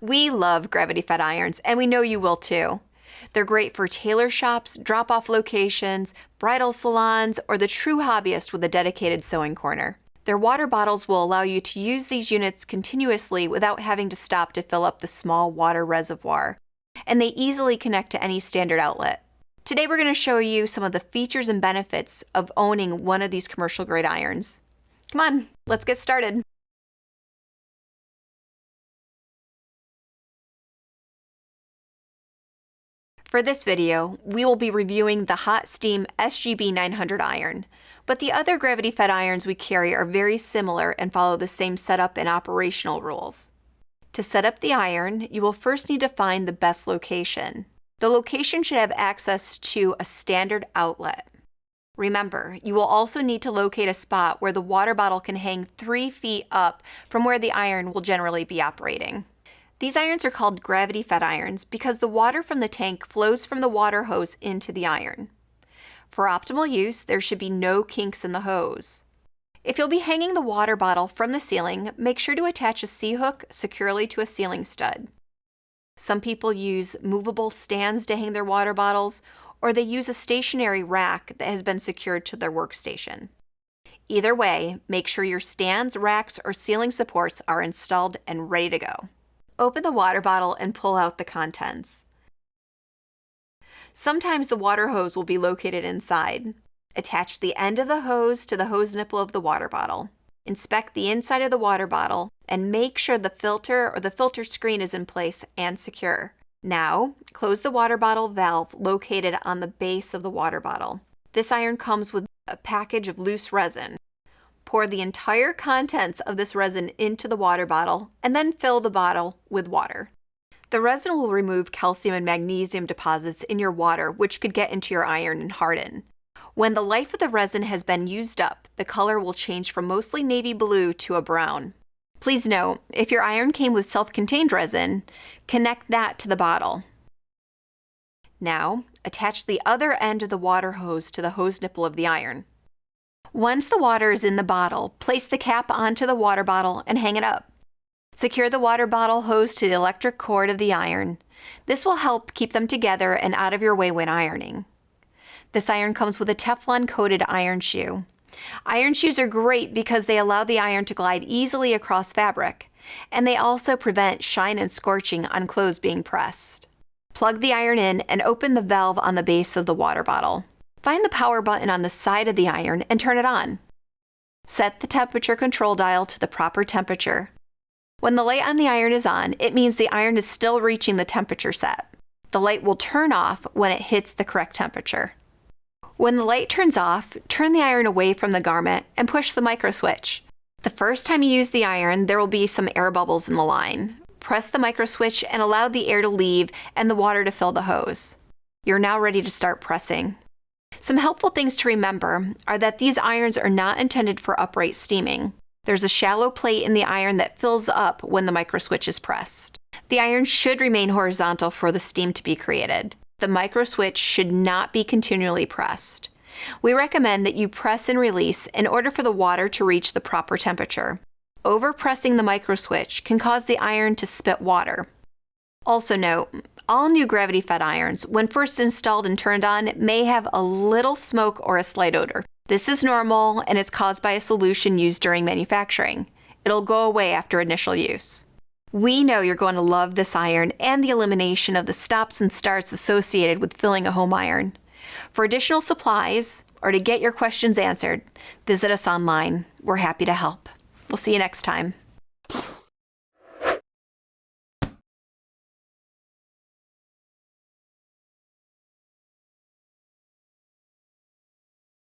We love gravity-fed irons, and we know you will too. They're great for tailor shops, drop-off locations, bridal salons, or the true hobbyist with a dedicated sewing corner. Their water bottles will allow you to use these units continuously without having to stop to fill up the small water reservoir, and they easily connect to any standard outlet. Today we're going to show you some of the features and benefits of owning one of these commercial-grade irons. Come on, let's get started. For this video, we will be reviewing the Hot Steam SGB 900 iron, but the other gravity-fed irons we carry are very similar and follow the same setup and operational rules. To set up the iron, you will first need to find the best location. The location should have access to a standard outlet. Remember, you will also need to locate a spot where the water bottle can hang 3 feet up from where the iron will generally be operating. These irons are called gravity-fed irons because the water from the tank flows from the water hose into the iron. For optimal use, there should be no kinks in the hose. If you'll be hanging the water bottle from the ceiling, make sure to attach a C-hook securely to a ceiling stud. Some people use movable stands to hang their water bottles, or they use a stationary rack that has been secured to their workstation. Either way, make sure your stands, racks, or ceiling supports are installed and ready to go. Open the water bottle and pull out the contents. Sometimes the water hose will be located inside. Attach the end of the hose to the hose nipple of the water bottle. Inspect the inside of the water bottle and make sure the filter or the filter screen is in place and secure. Now, close the water bottle valve located on the base of the water bottle. This iron comes with a package of loose resin. Pour the entire contents of this resin into the water bottle and then fill the bottle with water. The resin will remove calcium and magnesium deposits in your water, which could get into your iron and harden. When the life of the resin has been used up, the color will change from mostly navy blue to a brown. Please note, if your iron came with self-contained resin, connect that to the bottle. Now, attach the other end of the water hose to the hose nipple of the iron. Once the water is in the bottle, place the cap onto the water bottle and hang it up. Secure the water bottle hose to the electric cord of the iron. This will help keep them together and out of your way when ironing. This iron comes with a Teflon-coated iron shoe. Iron shoes are great because they allow the iron to glide easily across fabric, and they also prevent shine and scorching on clothes being pressed. Plug the iron in and open the valve on the base of the water bottle. Find the power button on the side of the iron and turn it on. Set the temperature control dial to the proper temperature. When the light on the iron is on, it means the iron is still reaching the temperature set. The light will turn off when it hits the correct temperature. When the light turns off, turn the iron away from the garment and push the micro switch. The first time you use the iron, there will be some air bubbles in the line. Press the micro switch and allow the air to leave and the water to fill the hose. You're now ready to start pressing. Some helpful things to remember are that these irons are not intended for upright steaming. There's a shallow plate in the iron that fills up when the micro switch is pressed. The iron should remain horizontal for the steam to be created. The micro switch should not be continually pressed. We recommend that you press and release in order for the water to reach the proper temperature. Overpressing the micro switch can cause the iron to spit water. Also note, all new gravity-fed irons, when first installed and turned on, may have a little smoke or a slight odor. This is normal and is caused by a solution used during manufacturing. It'll go away after initial use. We know you're going to love this iron and the elimination of the stops and starts associated with filling a home iron. For additional supplies or to get your questions answered, visit us online. We're happy to help. We'll see you next time.